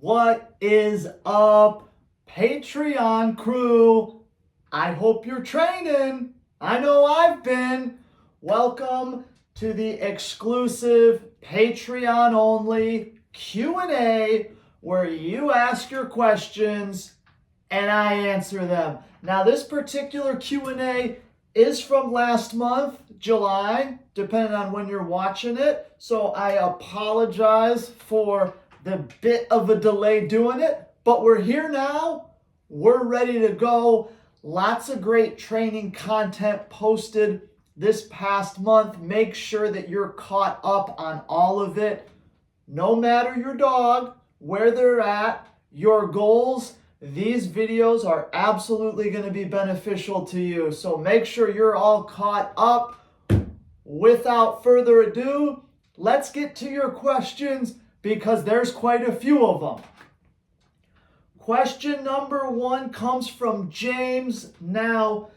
What is up, Patreon crew? I hope you're training. I know I've been. Welcome to the exclusive Patreon only Q&A where you ask your questions and I answer them. Now, this particular Q&A is from last month, July, depending on when you're watching it. So I apologize for the bit of a delay doing it, but we're here now. We're ready to go. Lots of great training content posted this past month. Make sure that you're caught up on all of it. No matter your dog, where they're at, your goals, these videos are absolutely going to be beneficial to you. So make sure you're all caught up. Without further ado, let's get to your questions because there's quite a few of them. Question number 1 comes from James. Now,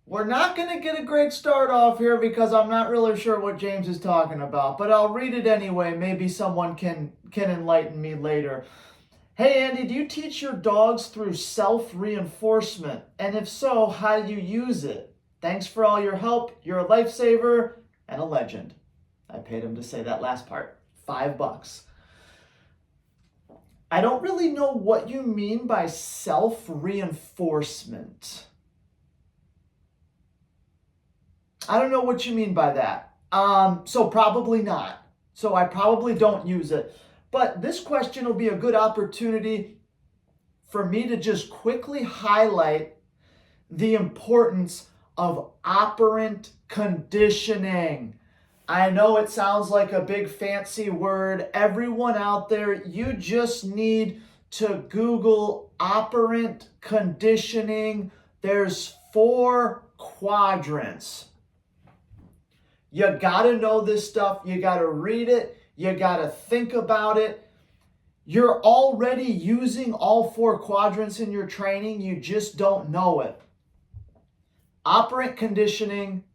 we're not going to get a great start off here because I'm not really sure what James is talking about, but I'll read it anyway. Maybe someone can enlighten me later. Hey Andy, do you teach your dogs through self-reinforcement? And if so, how do you use it? Thanks for all your help. You're a lifesaver and a legend. I paid him to say that last part. $5. I don't really know what you mean by self-reinforcement. I don't know what you mean by that. So probably not. So I probably don't use it. But this question will be a good opportunity for me to just quickly highlight the importance of operant conditioning. I know it sounds like a big fancy word. Everyone out there, you just need to Google operant conditioning. There's 4 quadrants. You gotta know this stuff. You gotta read it. You gotta think about it. You're already using all 4 quadrants in your training. You just don't know it. Operant conditioning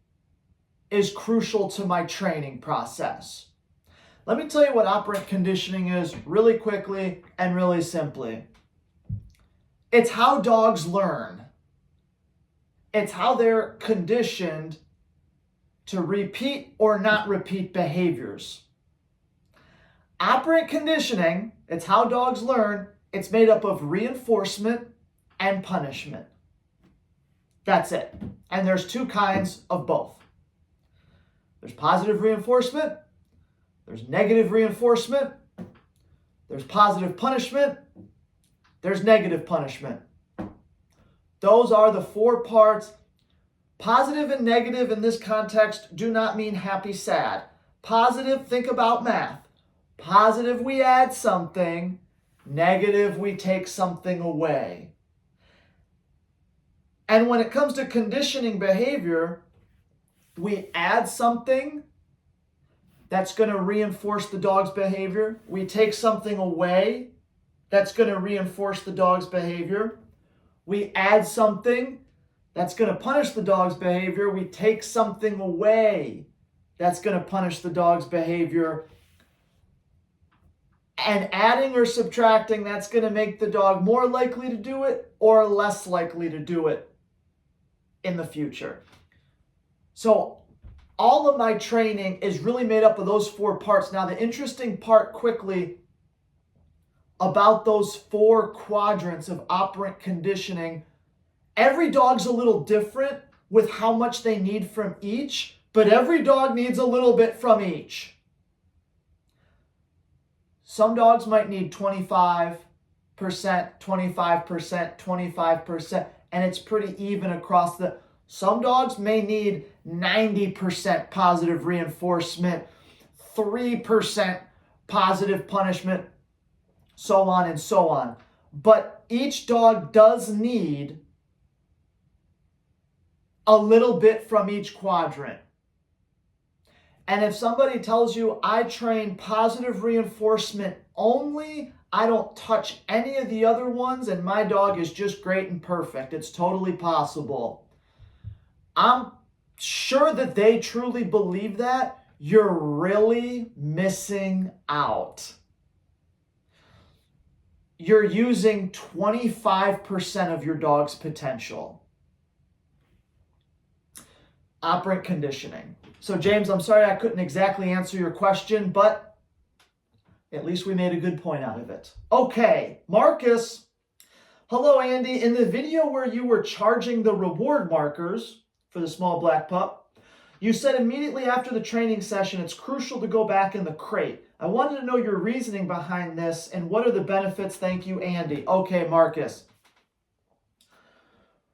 is crucial to my training process. Let me tell you what operant conditioning is really quickly and really simply. It's how dogs learn. It's how they're conditioned to repeat or not repeat behaviors. Operant conditioning, it's how dogs learn. It's made up of reinforcement and punishment. That's it. And there's 2 kinds of both. There's positive reinforcement. There's negative reinforcement. There's positive punishment. There's negative punishment. Those are the 4 parts. Positive and negative in this context do not mean happy, sad. Positive, think about math. Positive, we add something. Negative, we take something away. And when it comes to conditioning behavior, we add something that's going to reinforce the dog's behavior. We take something away that's going to reinforce the dog's behavior. We add something that's going to punish the dog's behavior. We take something away that's going to punish the dog's behavior. And adding or subtracting, that's going to make the dog more likely to do it or less likely to do it in the future. So all of my training is really made up of those 4 parts. Now, the interesting part quickly about those 4 quadrants of operant conditioning, every dog's a little different with how much they need from each, but every dog needs a little bit from each. Some dogs might need 25%, 25%, 25%, and it's pretty even across the... Some dogs may need 90% positive reinforcement, 3% positive punishment, so on and so on. But each dog does need a little bit from each quadrant. And if somebody tells you, I train positive reinforcement only, I don't touch any of the other ones, and my dog is just great and perfect, it's totally possible. I'm sure that they truly believe that. You're really missing out. you're using 25% of your dog's potential. Operant conditioning. So James, I'm sorry I couldn't exactly answer your question, but at least we made a good point out of it. Okay, Marcus. Hello, Andy. In the video where you were charging the reward markers for the small black pup, you said immediately after the training session it's crucial to go back in the crate. I wanted to know your reasoning behind this and what are the benefits. Thank you, Andy. Okay, Marcus.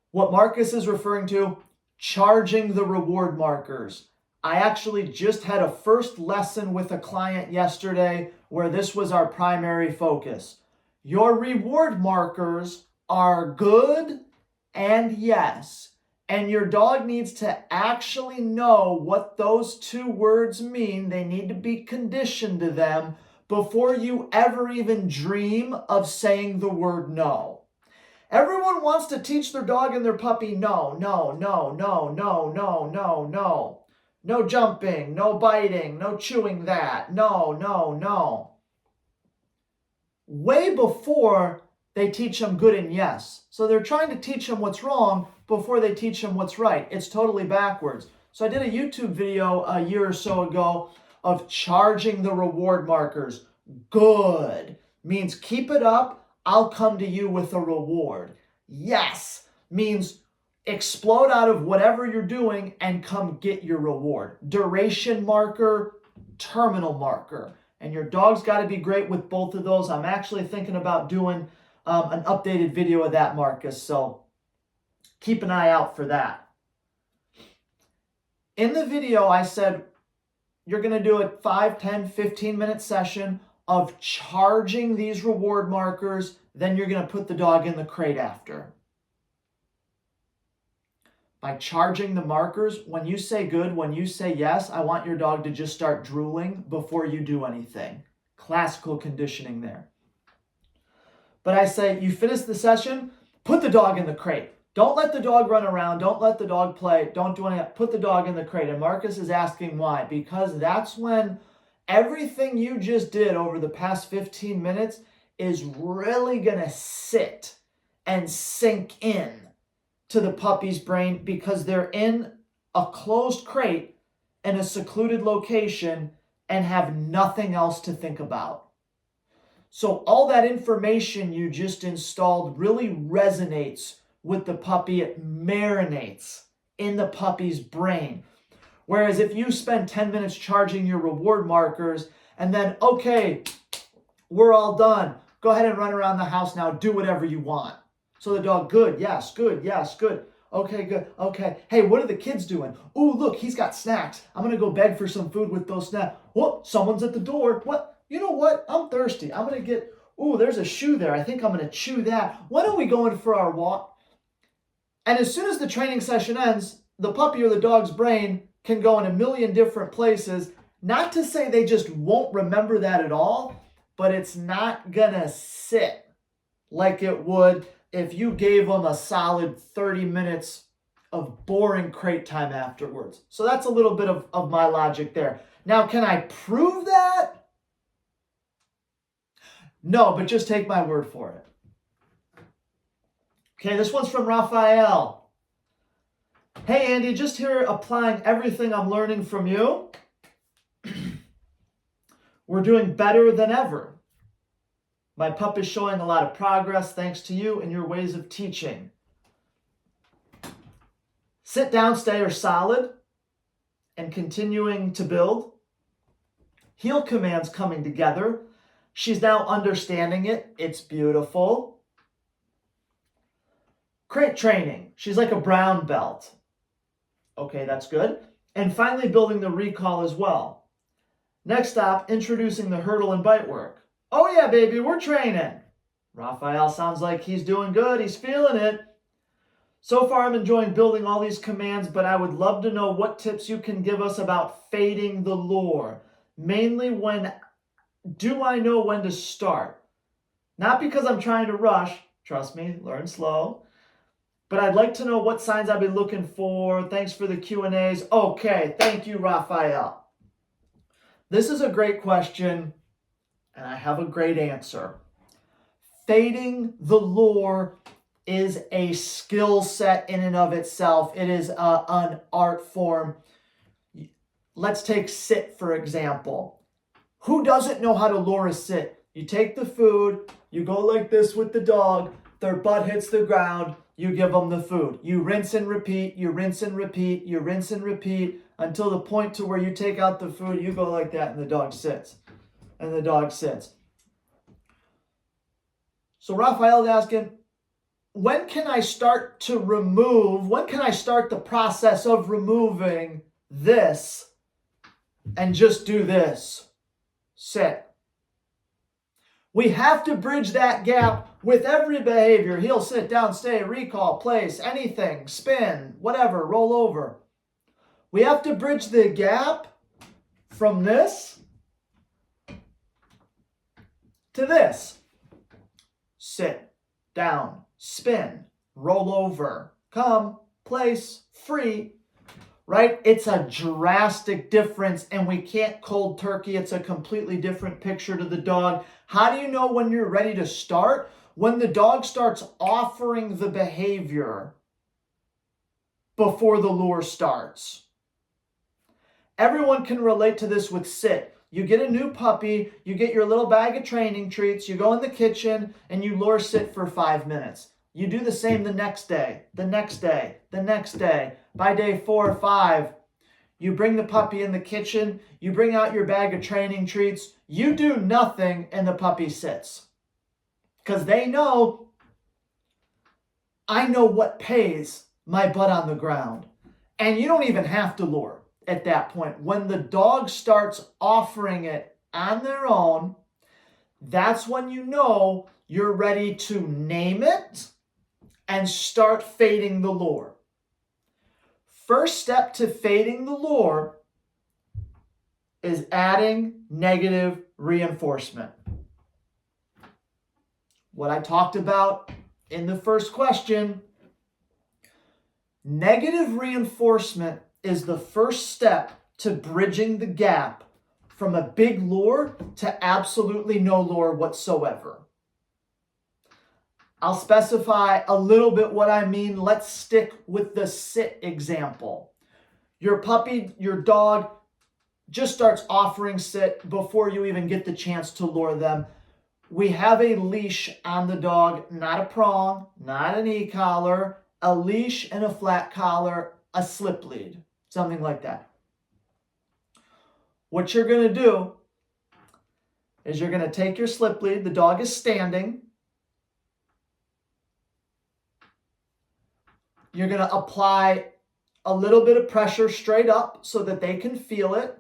What Marcus is referring to, charging the reward markers. I actually just had a first lesson with a client yesterday where this was our primary focus. Your reward markers are good and yes, and your dog needs to actually know what those two words mean. They need to be conditioned to them before you ever even dream of saying the word no. Everyone wants to teach their dog and their puppy no, no, no, no, no, no, no, no. No jumping, no biting, no chewing that, no, no, no. Way before they teach them good and yes. So they're trying to teach them what's wrong before they teach them what's right. It's totally backwards. So I did a YouTube video a year or so ago of charging the reward markers. Good means keep it up. I'll come to you with a reward. Yes means explode out of whatever you're doing and come get your reward. Duration marker, terminal marker. And your dog's got to be great with both of those. I'm actually thinking about doing an updated video of that, Marcus. So keep an eye out for that. In the video, I said you're going to do a 5, 10, 15-minute session of charging these reward markers. Then you're going to put the dog in the crate after. By charging the markers, when you say good, when you say yes, I want your dog to just start drooling before you do anything. Classical conditioning there. But I say, you finish the session, put the dog in the crate. Don't let the dog run around. Don't let the dog play. Don't do anything. Put the dog in the crate. And Marcus is asking why. Because that's when everything you just did over the past 15 minutes is really going to sit and sink in to the puppy's brain because they're in a closed crate in a secluded location and have nothing else to think about. So all that information you just installed really resonates with the puppy. It marinates in the puppy's brain. Whereas if you spend 10 minutes charging your reward markers and then, okay, we're all done. Go ahead and run around the house now. Do whatever you want. So the dog, good, yes, good, yes, good. Okay, good, okay. Hey, what are the kids doing? Ooh, look, he's got snacks. I'm going to go beg for some food with those snacks. Whoop, someone's at the door. What? You know what? I'm thirsty. I'm going to get, ooh, there's a shoe there. I think I'm going to chew that. When are we going for our walk? And as soon as the training session ends, the puppy or the dog's brain can go in a million different places. Not to say they just won't remember that at all, but it's not going to sit like it would if you gave them a solid 30 minutes of boring crate time afterwards. So that's a little bit of my logic there. Now, can I prove that? No, but just take my word for it. Okay, this one's from Raphael. Hey, Andy, just here applying everything I'm learning from you. We're doing better than ever. My pup is showing a lot of progress thanks to you and your ways of teaching. Sit down, stay are solid and continuing to build. Heel commands coming together. She's now understanding it. It's beautiful. Crate training. She's like a brown belt. Okay, that's good. And finally building the recall as well. Next stop, introducing the hurdle and bite work. Oh yeah, baby, we're training. Raphael sounds like he's doing good. He's feeling it. So far, I'm enjoying building all these commands, but I would love to know what tips you can give us about fading the lure. Mainly do I know when to start? Not because I'm trying to rush. Trust me, learn slow. But I'd like to know what signs I'll be looking for. Thanks for the Q&As. Okay, thank you, Raphael. This is a great question. And I have a great answer. fading the lure is a skill set in and of itself. It is an art form. Let's take sit, for example. Who doesn't know how to lure a sit? You take the food, you go like this with the dog, their butt hits the ground, you give them the food. You rinse and repeat, you rinse and repeat, you rinse and repeat until the point to where you take out the food, you go like that and the dog sits. And the dog sits. So Raphael's asking, when can I start the process of removing this and just do this? Sit. We have to bridge that gap with every behavior. He'll sit down, stay, recall, place, anything, spin, whatever, roll over. We have to bridge the gap from this to this. Sit, down, spin, roll over, come, place, free. Right? It's a drastic difference, and we can't cold turkey. It's a completely different picture to the dog. How do you know when you're ready to start? When the dog starts offering the behavior before the lure starts. Everyone can relate to this with sit. You get a new puppy, you get your little bag of training treats, you go in the kitchen, and you lure sit for 5 minutes. You do the same the next day, the next day, the next day. By day 4 or 5, you bring the puppy in the kitchen, you bring out your bag of training treats, you do nothing, and the puppy sits. Because they know, I know what pays my butt on the ground. And you don't even have to lure at that point. When the dog starts offering it on their own, that's when you know you're ready to name it and start fading the lure. First step to fading the lure is adding negative reinforcement. What I talked about in the first question, negative reinforcement is the first step to bridging the gap from a big lure to absolutely no lure whatsoever. I'll specify a little bit what I mean. Let's stick with the sit example. Your puppy, your dog just starts offering sit before you even get the chance to lure them. We have a leash on the dog, not a prong, not an e-collar, a leash and a flat collar, a slip lead, something like that. What you're going to do is you're going to take your slip lead. The dog is standing. You're going to apply a little bit of pressure straight up so that they can feel it.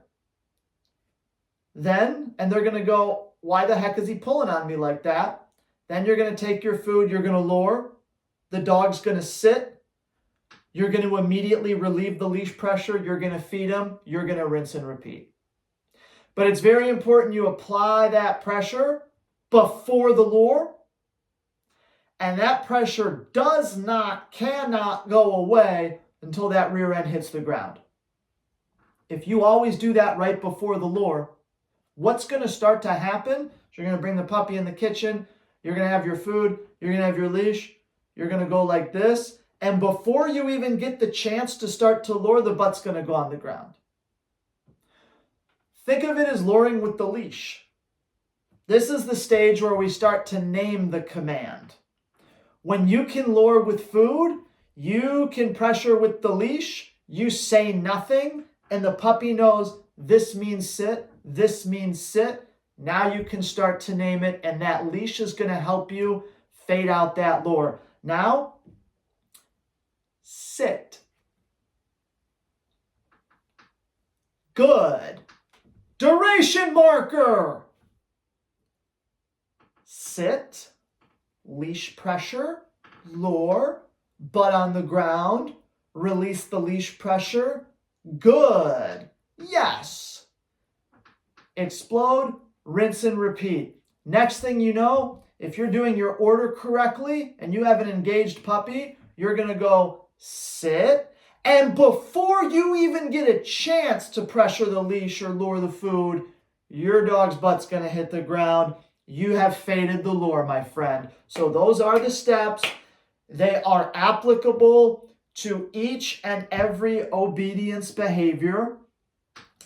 Then, and they're going to go, why the heck is he pulling on me like that? Then you're going to take your food, you're going to lure. The dog's going to sit. You're going to immediately relieve the leash pressure. You're going to feed him. You're going to rinse and repeat. But it's very important you apply that pressure before the lure. And that pressure cannot go away until that rear end hits the ground. If you always do that right before the lure, what's going to start to happen is you're going to bring the puppy in the kitchen, you're going to have your food, you're going to have your leash, you're going to go like this, and before you even get the chance to start to lure, the butt's going to go on the ground. Think of it as luring with the leash. This is the stage where we start to name the command. When you can lure with food, you can pressure with the leash, you say nothing, and the puppy knows this means sit, this means sit. Now you can start to name it, and that leash is going to help you fade out that lure. Now, sit. Good. Duration marker. Sit. Leash pressure, lure, butt on the ground, release the leash pressure. Good. Yes. Explode, rinse and repeat. Next thing you know, if you're doing your order correctly and you have an engaged puppy, you're going to go sit. And before you even get a chance to pressure the leash or lure the food, your dog's butt's going to hit the ground. you have faded the lure, my friend. So those are the steps. They are applicable to each and every obedience behavior.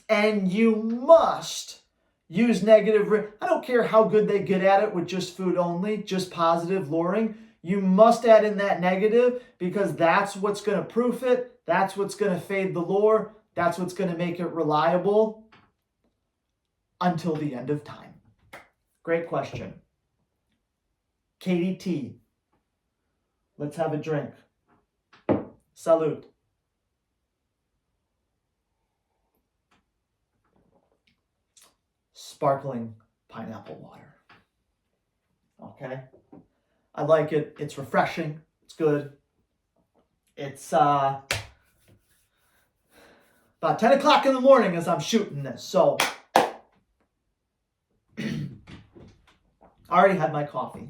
And you must use negative. I don't care how good they get at it with just food only, just positive luring. You must add in that negative because that's what's going to proof it. That's what's going to fade the lure. That's what's going to make it reliable until the end of time. Great question. Katie T. Let's have a drink. Salute. Sparkling pineapple water. Okay. I like it. It's refreshing. It's good. It's about 10 o'clock in the morning as I'm shooting this. So I already had my coffee.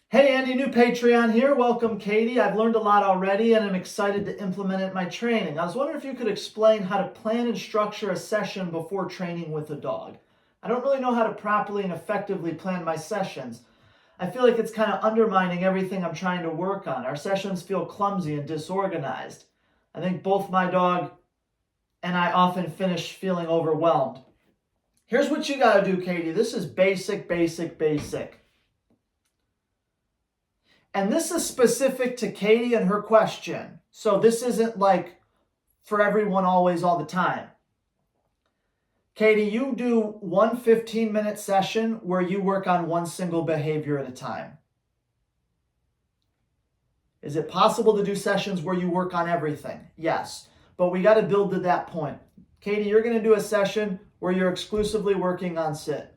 Hey Andy, new Patreon here. Welcome Katie. I've learned a lot already and I'm excited to implement it in my training. I was wondering if you could explain how to plan and structure a session before training with a dog. I don't really know how to properly and effectively plan my sessions. I feel like it's kind of undermining everything I'm trying to work on. Our sessions feel clumsy and disorganized. I think both my dog and I often finish feeling overwhelmed. Here's what you got to do, Katie. This is basic. And this is specific to Katie and her question. So this isn't like for everyone always all the time. Katie, you do one 15-minute session where you work on one single behavior at a time. Is it possible to do sessions where you work on everything? Yes, but we got to build to that point. Katie, you're going to do a session where you're exclusively working on sit.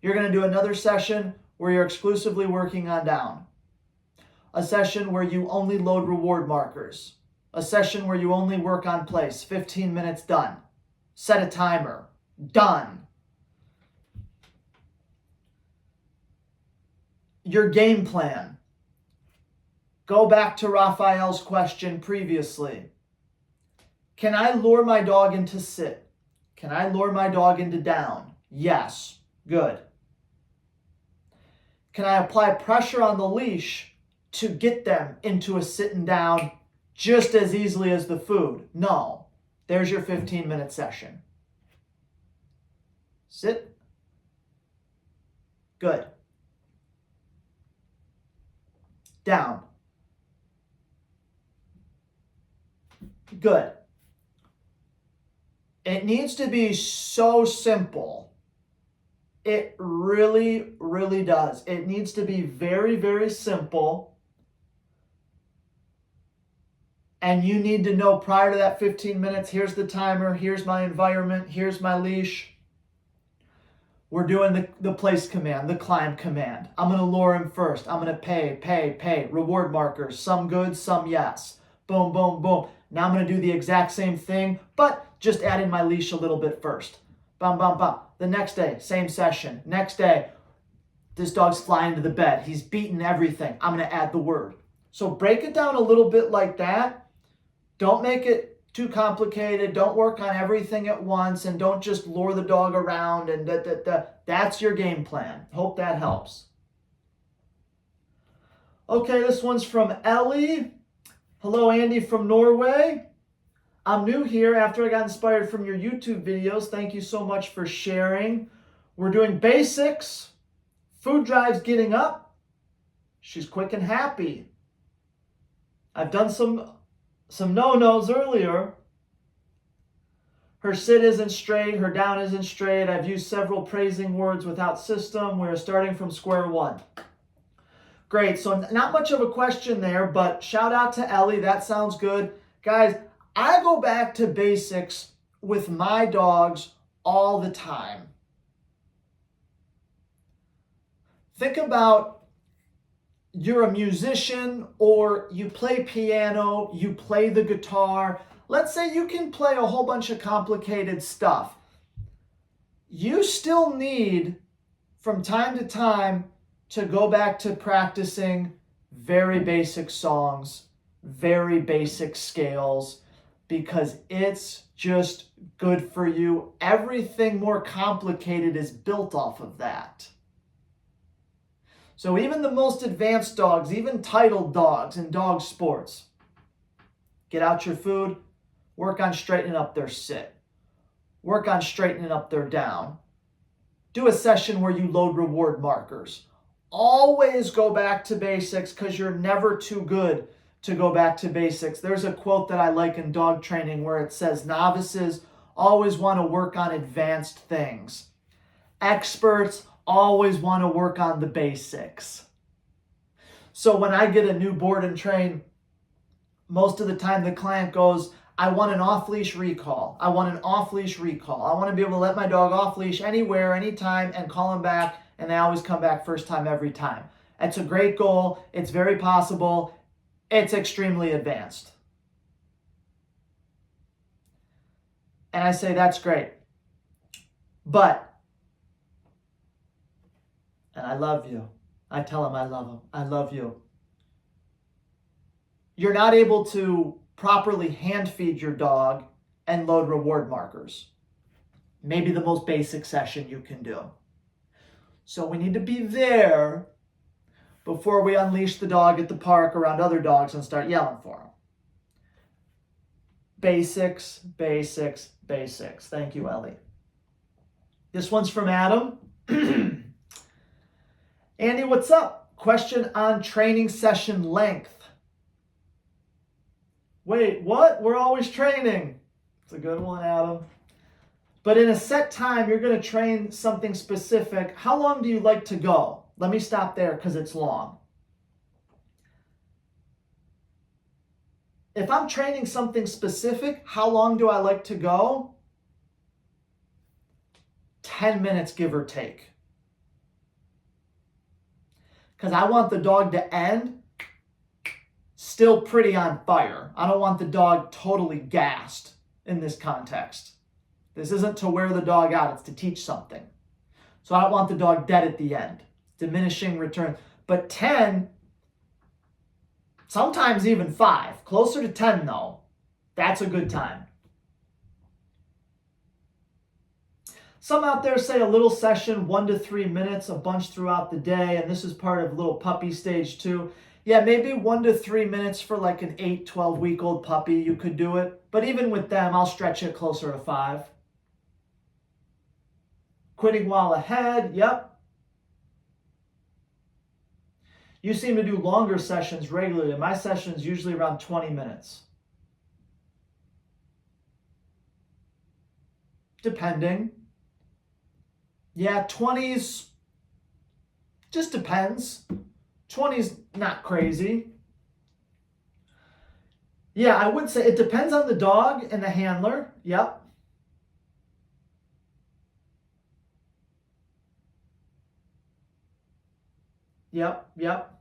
You're going to do another session where you're exclusively working on down. A session where you only load reward markers. A session where you only work on place. 15 minutes, done. Set a timer. Done. Your game plan. Go back to Raphael's question previously. Can I lure my dog into sit? Can I lure my dog into down? Yes. Good. Can I apply pressure on the leash to get them into a sitting down just as easily as the food? No. There's your 15-minute session. Sit. Good. Down. Good. It needs to be so simple. It really, really does. It needs to be very, very simple. And you need to know prior to that 15 minutes, here's the timer, here's my environment, here's my leash. We're doing the place command, the climb command. I'm going to lure him first. I'm going to pay. Reward markers, some good, some yes. Boom, boom, boom. Now I'm going to do the exact same thing, but just add in my leash a little bit first. Bam, bam, bam. The next day, same session. Next day, this dog's flying to the bed. He's beaten everything. I'm going to add the word. So break it down a little bit like that. Don't make it too complicated. Don't work on everything at once. And don't just lure the dog around. And that's your game plan. Hope that helps. Okay, this one's from Ellie. Hello, Andy from Norway. I'm new here after I got inspired from your YouTube videos. Thank you so much for sharing. We're doing basics. Food drives getting up. She's quick and happy. I've done some no-nos earlier. Her sit isn't straight. Her down isn't straight. I've used several praising words without system. We're starting from square one. Great. So not much of a question there, but shout out to Ellie. That sounds good. Guys, I go back to basics with my dogs all the time. Think about you're a musician or you play piano, you play the guitar. Let's say you can play a whole bunch of complicated stuff. You still need, from time to time, to go back to practicing very basic songs, very basic scales, because it's just good for you. Everything more complicated is built off of that. So even the most advanced dogs, even titled dogs in dog sports, get out your food, work on straightening up their sit, work on straightening up their down. Do a session where you load reward markers. Always go back to basics because you're never too good to go back to basics. There's a quote that I like in dog training where it says, novices always want to work on advanced things. Experts always want to work on the basics. So when I get a new board and train, most of the time the client goes, I want an off-leash recall. I want an off-leash recall. I want to be able to let my dog off-leash anywhere, anytime, and call him back, and they always come back first time every time. It's a great goal. It's very possible. It's extremely advanced. And I say, that's great. But, and I love you. I tell him I love him. I love you. You're not able to properly hand feed your dog and load reward markers. Maybe the most basic session you can do. So we need to be there before we unleash the dog at the park around other dogs and start yelling for them. Basics, basics, basics. Thank you, Ellie. This one's from Adam. Andy, what's up? Question on training session length. Wait, what? We're always training. It's a good one, Adam. But in a set time, you're going to train something specific. How long do you like to go? Let me stop there because it's long. If I'm training something specific, how long do I like to go? 10 minutes, give or take. Because I want the dog to end still pretty on fire. I don't want the dog totally gassed in this context. This isn't to wear the dog out, it's to teach something. So I don't want the dog dead at the end. Diminishing return. But 10, sometimes even 5. Closer to 10 though. That's a good time. Some out there say a little session, 1 to 3 minutes, a bunch throughout the day, and this is part of little puppy stage 2. Yeah, maybe 1 to 3 minutes for like an 8, 12-week-old puppy, you could do it. But even with them, I'll stretch it closer to 5. Quitting while ahead, yep. You seem to do longer sessions regularly. My session's usually around 20 minutes. Depending. Yeah, 20s, just depends. 20's not crazy. Yeah, I would say it depends on the dog and the handler. Yep. Yep.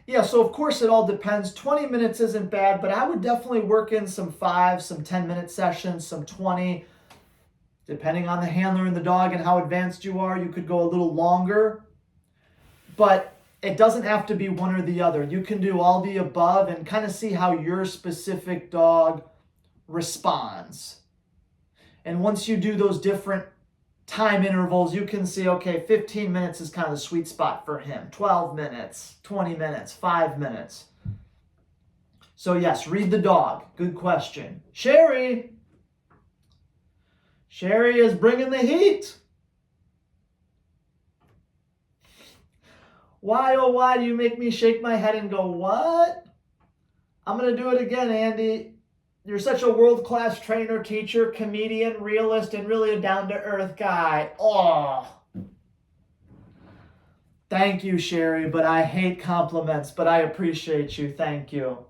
Yeah, so of course it all depends. 20 minutes isn't bad, but I would definitely work in some 5, some 10-minute sessions, some 20. Depending on the handler and the dog and how advanced you are, you could go a little longer. But it doesn't have to be one or the other. You can do all the above and kind of see how your specific dog responds. And once you do those different time intervals, you can see, okay, 15 minutes is kind of the sweet spot for him. 12 minutes, 20 minutes, 5 minutes. So yes, read the dog. Good question. Sherry is bringing the heat. Why, oh why do you make me shake my head and go, what? I'm going to do it again, Andy. You're such a world-class trainer, teacher, comedian, realist, and really a down-to-earth guy. Oh. Thank you, Sherry, but I hate compliments, but I appreciate you. Thank you.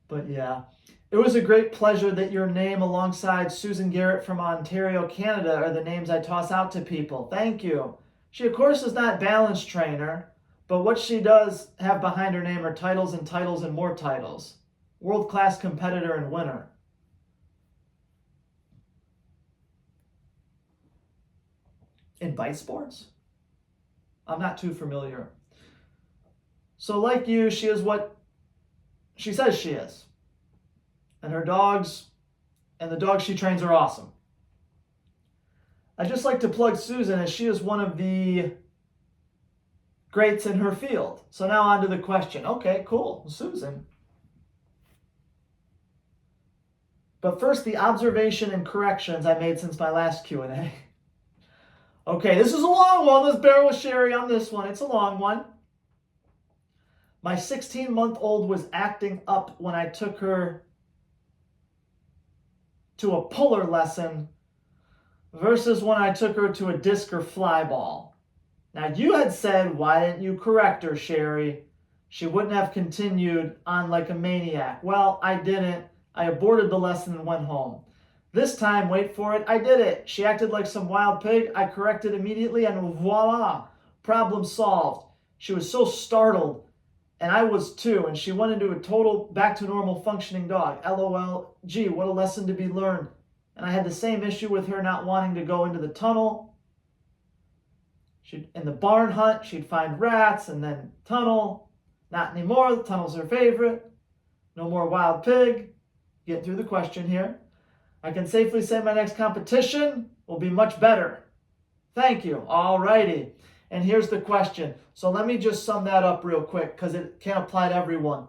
But yeah, it was a great pleasure that your name alongside Susan Garrett from Ontario, Canada are the names I toss out to people. Thank you. She, of course, is not balance trainer, but what she does have behind her name are titles and titles and more titles. World-class competitor and winner. In bite sports? I'm not too familiar. So like you, she is what she says she is. and her dogs and the dogs she trains are awesome. I just like to plug Susan as she is one of the greats in her field. So now on to the question. Okay, cool, Susan. But first, the observation and corrections I made since my last Q&A. Okay, this is a long one. Let's bear with Sherry on this one. It's a long one. My 16-month-old was acting up when I took her to a puller lesson versus when I took her to a disc or fly ball. Now, you had said, why didn't you correct her, Sherry? She wouldn't have continued on like a maniac. Well, I didn't. I aborted the lesson and went home. This time, wait for it, I did it. She acted like some wild pig. I corrected immediately, and voila, problem solved. She was so startled, and I was too, and she went into a total back to normal functioning dog. LOL, gee, what a lesson to be learned. And I had the same issue with her not wanting to go into the tunnel. In the barn hunt, she'd find rats and then tunnel. Not anymore, the tunnel's her favorite. No more wild pig. Get through the question here. I can safely say my next competition will be much better. Thank you. All righty. And here's the question. So let me just sum that up real quick because it can't apply to everyone.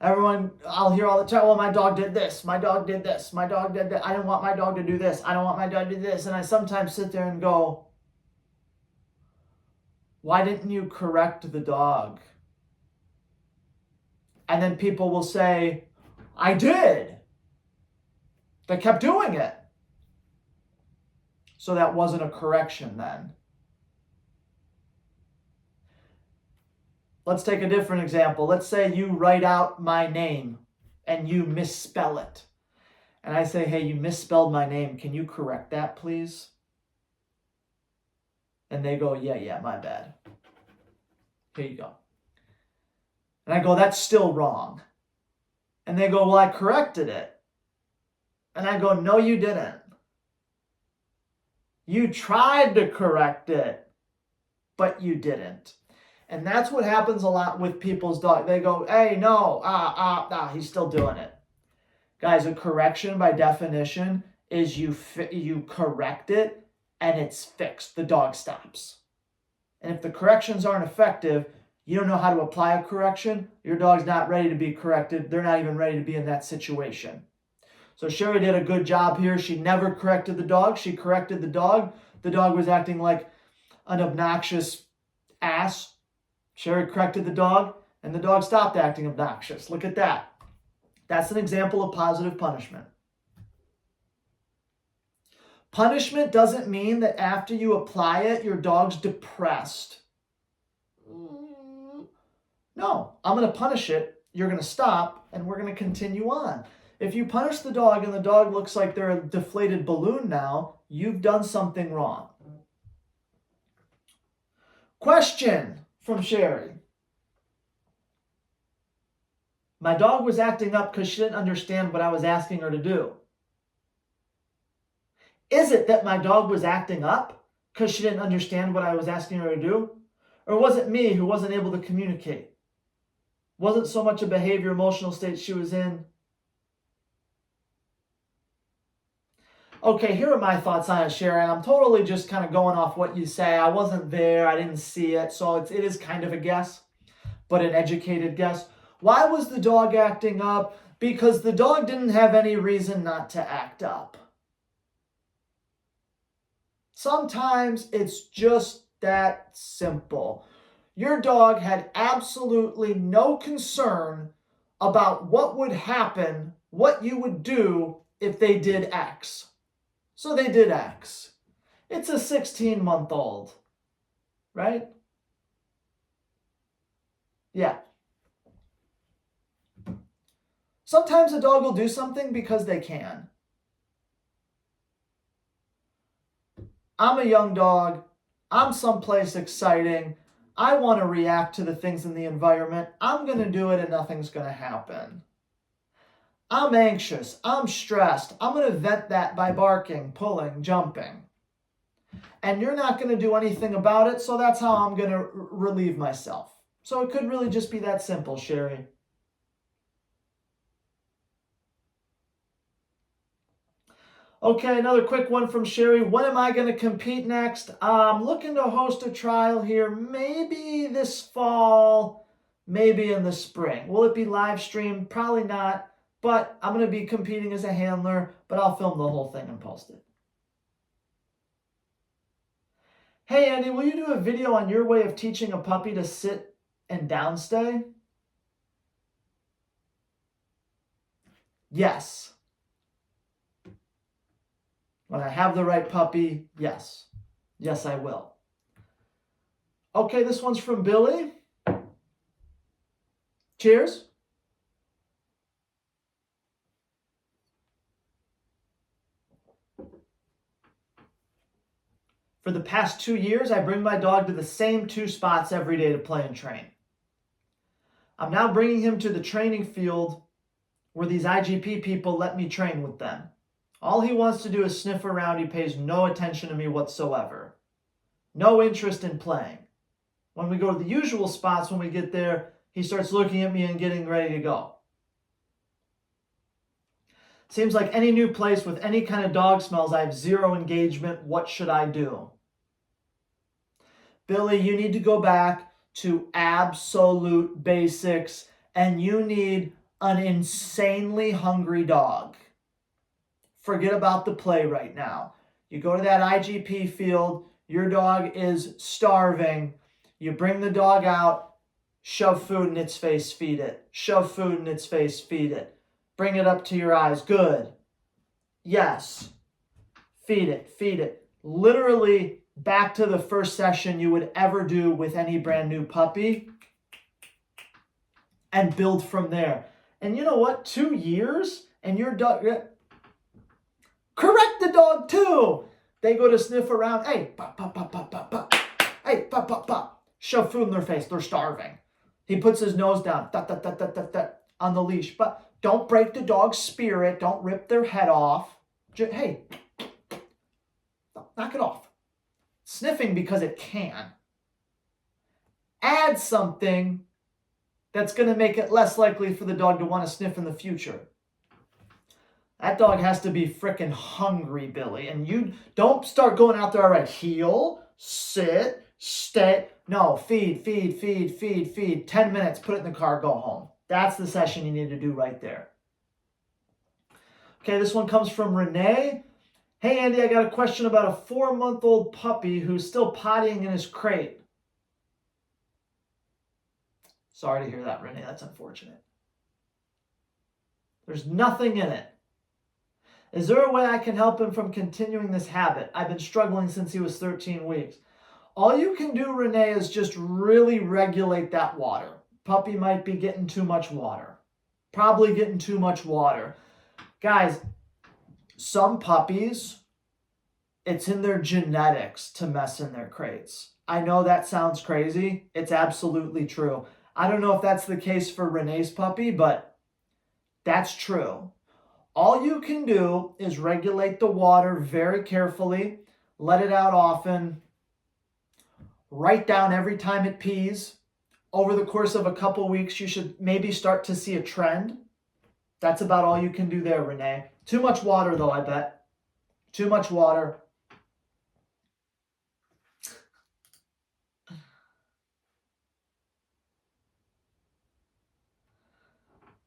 Everyone, I'll hear all the time, well, my dog did this, my dog did this, my dog did that. I don't want my dog to do this. I don't want my dog to do this. And I sometimes sit there and go, why didn't you correct the dog? And then people will say, I did. They kept doing it. So that wasn't a correction then. Let's take a different example. Let's say you write out my name and you misspell it. And I say, hey, you misspelled my name. Can you correct that, please? And they go, yeah, my bad. Here you go. And I go, that's still wrong. And they go, well, I corrected it. And I go, no, you didn't. You tried to correct it, but you didn't. And that's what happens a lot with people's dog. They go, hey, no, he's still doing it. Guys, a correction by definition is you correct it and it's fixed. The dog stops. And if the corrections aren't effective, you don't know how to apply a correction, your dog's not ready to be corrected. They're not even ready to be in that situation. So Sherry did a good job here. She never corrected the dog. She corrected the dog. The dog was acting like an obnoxious ass. Sherry corrected the dog, and the dog stopped acting obnoxious. Look at that. That's an example of positive punishment. Punishment doesn't mean that after you apply it, your dog's depressed. No, I'm going to punish it. You're going to stop, and we're going to continue on. If you punish the dog and the dog looks like they're a deflated balloon now, you've done something wrong. Question from Sherry. My dog was acting up because she didn't understand what I was asking her to do. Is it that my dog was acting up because she didn't understand what I was asking her to do? Or was it me who wasn't able to communicate? Wasn't so much a behavior emotional state she was in? Okay, here are my thoughts on it, Sharon. I'm totally just kind of going off what you say. I wasn't there. I didn't see it. So it is kind of a guess, but an educated guess. Why was the dog acting up? Because the dog didn't have any reason not to act up. Sometimes it's just that simple. Your dog had absolutely no concern about what would happen, what you would do if they did X. So they did X. It's a 16-month-old, right? Yeah. Sometimes a dog will do something because they can. I'm a young dog. I'm someplace exciting. I want to react to the things in the environment. I'm going to do it and nothing's going to happen. I'm anxious. I'm stressed. I'm going to vent that by barking, pulling, jumping. And you're not going to do anything about it, so that's how I'm going to relieve myself. So it could really just be that simple, Sherry. Okay, another quick one from Sherry. When am I going to compete next? I'm looking to host a trial here, maybe this fall, maybe in the spring. Will it be live streamed? Probably not, but I'm going to be competing as a handler, but I'll film the whole thing and post it. Hey, Andy, will you do a video on your way of teaching a puppy to sit and downstay? Yes. When I have the right puppy, yes. Yes, I will. Okay, this one's from Billy. Cheers. For the past 2 years, I bring my dog to the same 2 spots every day to play and train. I'm now bringing him to the training field where these IGP people let me train with them. All he wants to do is sniff around. He pays no attention to me whatsoever. No interest in playing. When we go to the usual spots, when we get there, he starts looking at me and getting ready to go. Seems like any new place with any kind of dog smells, I have zero engagement. What should I do? Billy, you need to go back to absolute basics, and you need an insanely hungry dog. Forget about the play right now. You go to that IGP field, your dog is starving. You bring the dog out, shove food in its face, feed it. Shove food in its face, feed it. Bring it up to your eyes. Good. Yes. Feed it, feed it. Literally back to the first session you would ever do with any brand new puppy, and build from there. And you know what? 2 years and your dog... Correct the dog too. They go to sniff around. Hey, pop, pop, pop, pop, pop, pop. Hey, pop, pop, pop. Shove food in their face. They're starving. He puts his nose down, on the leash. But don't break the dog's spirit. Don't rip their head off. Hey, knock it off. Sniffing because it can. Add something that's going to make it less likely for the dog to want to sniff in the future. That dog has to be frickin' hungry, Billy. And you don't start going out there, all right, heel, sit, stay. No, feed. 10 minutes, put it in the car, go home. That's the session you need to do right there. Okay, this one comes from Renee. Hey, Andy, I got a question about a 4-month-old puppy who's still pottying in his crate. Sorry to hear that, Renee. That's unfortunate. There's nothing in it. Is there a way I can help him from continuing this habit? I've been struggling since he was 13 weeks. All you can do, Renee, is just really regulate that water. Puppy might be getting too much water. Probably getting too much water. Guys, some puppies, it's in their genetics to mess in their crates. I know that sounds crazy. It's absolutely true. I don't know if that's the case for Renee's puppy, but that's true. All you can do is regulate the water very carefully, let it out often, write down every time it pees. Over the course of a couple weeks, you should maybe start to see a trend. That's about all you can do there, Renee. Too much water, though, I bet. Too much water.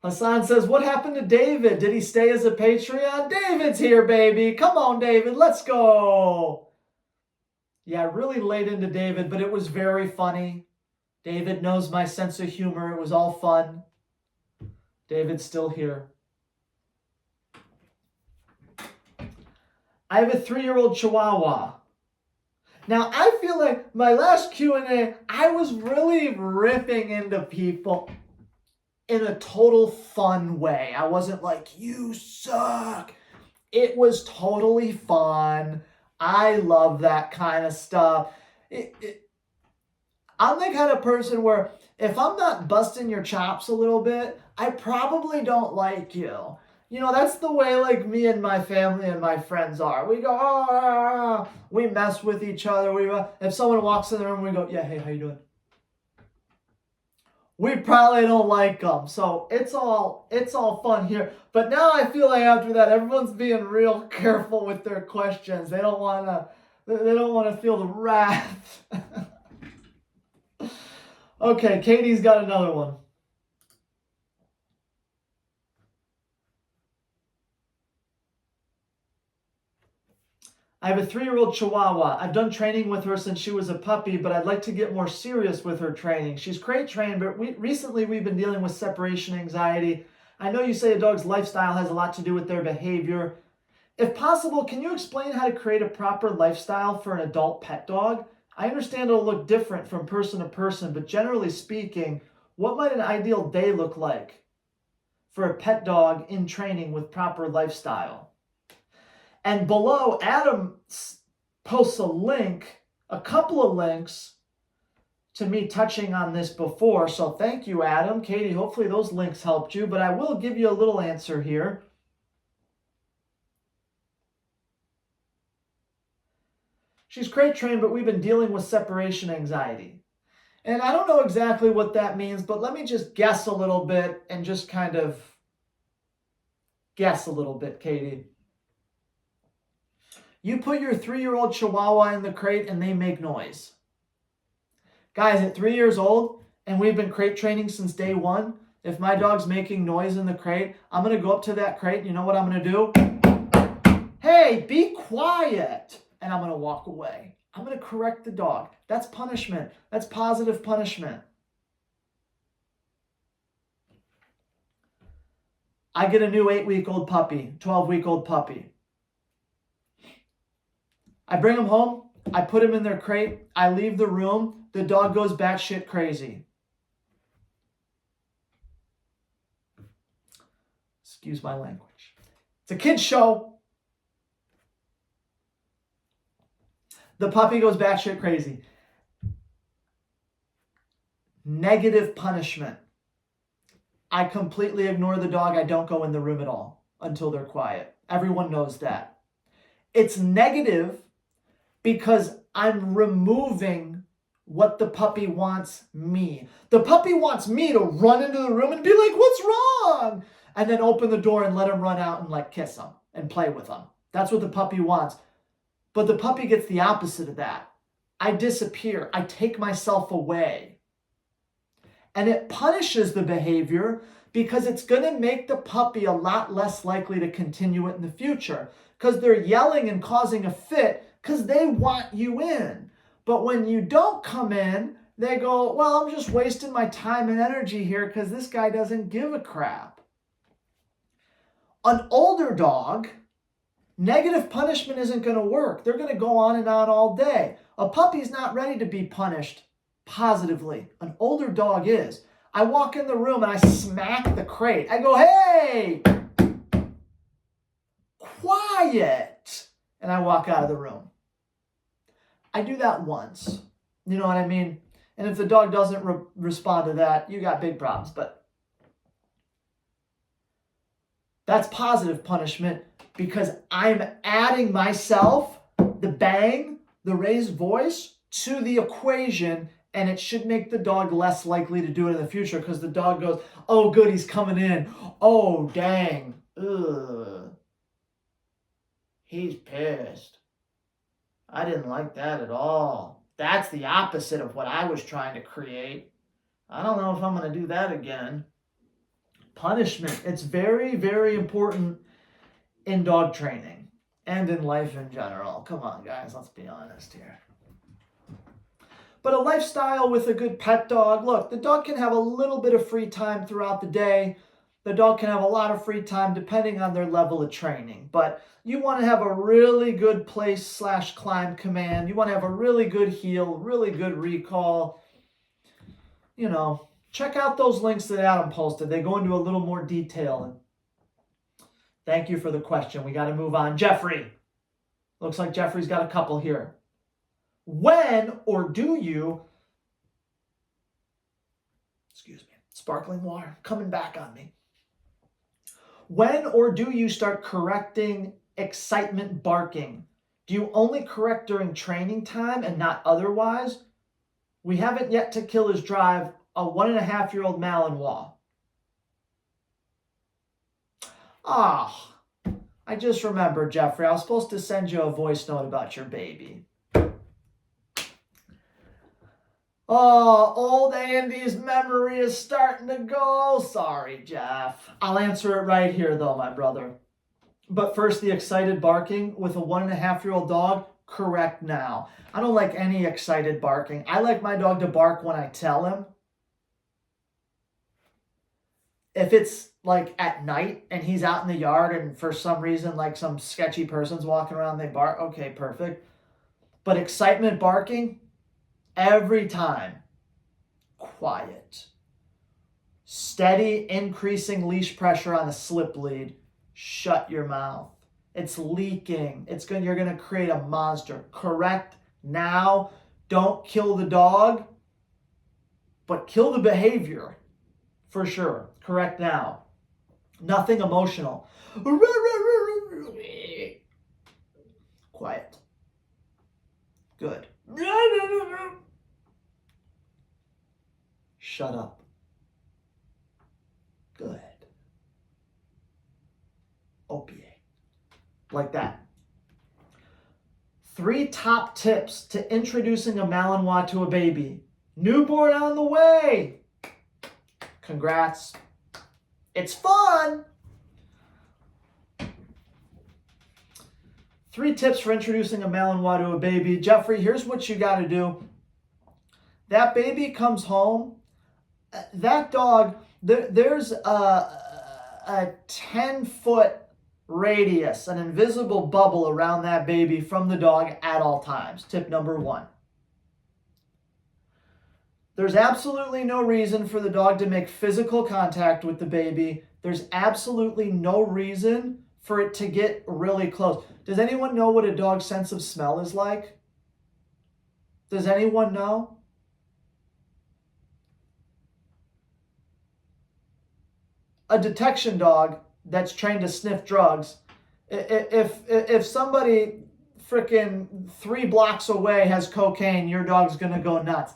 Hassan says, what happened to David? Did he stay as a Patreon? David's here, baby. Come on, David. Let's go. Yeah, I really laid into David, but it was very funny. David knows my sense of humor. It was all fun. David's still here. I have a 3-year-old Chihuahua. Now, I feel like my last Q&A, I was really ripping into people in a total fun way. I wasn't like, you suck. It was totally fun. I love that kind of stuff. I'm the kind of person where if I'm not busting your chops a little bit, I probably don't like you. You know, that's the way like me and my family and my friends are. We go, oh, we mess with each other. If someone walks in the room, we go, yeah, hey, how you doing? we probably don't like them. So it's all fun here. But now I feel like after that, everyone's being real careful with their questions. They don't wanna feel the wrath. Okay, Katie's got another one. I have a 3-year-old Chihuahua. I've done training with her since she was a puppy, but I'd like to get more serious with her training. She's crate trained, but recently we've been dealing with separation anxiety. I know you say a dog's lifestyle has a lot to do with their behavior. If possible, can you explain how to create a proper lifestyle for an adult pet dog? I understand it'll look different from person to person, but generally speaking, what might an ideal day look like for a pet dog in training with proper lifestyle? And below, Adam posts a couple of links to me touching on this before. So thank you, Adam. Katie, hopefully those links helped you, but I will give you a little answer here. She's crate trained, but we've been dealing with separation anxiety. And I don't know exactly what that means, but let me just guess a little bit and just kind of guess a little bit, Katie. You put your 3-year-old Chihuahua in the crate and they make noise. Guys, at 3 years old, and we've been crate training since day one, if my dog's making noise in the crate, I'm going to go up to that crate and you know what I'm going to do? Hey, be quiet! And I'm going to walk away. I'm going to correct the dog. That's punishment. That's positive punishment. I get a new 8-week-old puppy, 12-week-old puppy. I bring him home, I put him in their crate, I leave the room, the dog goes batshit crazy. Excuse my language. It's a kid's show. The puppy goes batshit crazy. Negative punishment. I completely ignore the dog. I don't go in the room at all until they're quiet. Everyone knows that. It's negative because I'm removing what the puppy wants me. The puppy wants me to run into the room and be like, what's wrong? And then open the door and let him run out and like kiss him and play with him. That's what the puppy wants. But the puppy gets the opposite of that. I disappear. I take myself away. And it punishes the behavior because it's going to make the puppy a lot less likely to continue it in the future because they're yelling and causing a fit because they want you in. But when you don't come in, they go, well, I'm just wasting my time and energy here because this guy doesn't give a crap. An older dog, negative punishment isn't going to work. They're going to go on and on all day. A puppy's not ready to be punished positively. An older dog is. I walk in the room and I smack the crate. I go, hey, quiet. And I walk out of the room. I do that once. You know what I mean? And if the dog doesn't respond to that, you got big problems. But that's positive punishment because I'm adding myself, the bang, the raised voice to the equation, and it should make the dog less likely to do it in the future because the dog goes, oh, good, he's coming in. Oh, dang. Ugh. He's pissed. I didn't like that at all. That's the opposite of what I was trying to create. I don't know if I'm going to do that again. Punishment. It's very, very important in dog training and in life in general. Come on, guys, let's be honest here. But a lifestyle with a good pet dog, look, the dog can have a little bit of free time throughout the day. The dog can have a lot of free time depending on their level of training. But you want to have a really good place/climb command. You want to have a really good heel, really good recall. You know, check out those links that Adam posted. They go into a little more detail. Thank you for the question. We got to move on. Jeffrey. Looks like Jeffrey's got a couple here. When or do you, excuse me, sparkling water coming back on me. When or do you start correcting excitement barking? Do you only correct during training time and not otherwise? We haven't yet to kill his drive a 1.5-year-old Malinois. Ah, I just remembered, Jeffrey, I was supposed to send you a voice note about your baby. Oh, old Andy's memory is starting to go. Sorry, Jeff. I'll answer it right here, though, my brother. But first, the excited barking with a 1.5-year-old dog, correct now. I don't like any excited barking. I like my dog to bark when I tell him. If it's like at night and he's out in the yard and for some reason like some sketchy person's walking around, they bark, okay, perfect. But excitement barking, every time, quiet. Steady increasing leash pressure on the slip lead. Shut your mouth. It's leaking. You're gonna create a monster. Correct now. Don't kill the dog, but kill the behavior. For sure. Correct now. Nothing emotional. Quiet. Good. Shut up. Good. Opiate. Like that. 3 top tips to introducing a Malinois to a baby. Newborn on the way. Congrats. It's fun. 3 tips for introducing a Malinois to a baby. Jeffrey, here's what you got to do. That baby comes home. That dog, there's a 10-foot radius, an invisible bubble around that baby from the dog at all times. Tip number 1. There's absolutely no reason for the dog to make physical contact with the baby. There's absolutely no reason for it to get really close. Does anyone know what a dog's sense of smell is like? Does anyone know? A detection dog that's trained to sniff drugs, if somebody freaking 3 blocks away has cocaine, your dog's gonna go nuts.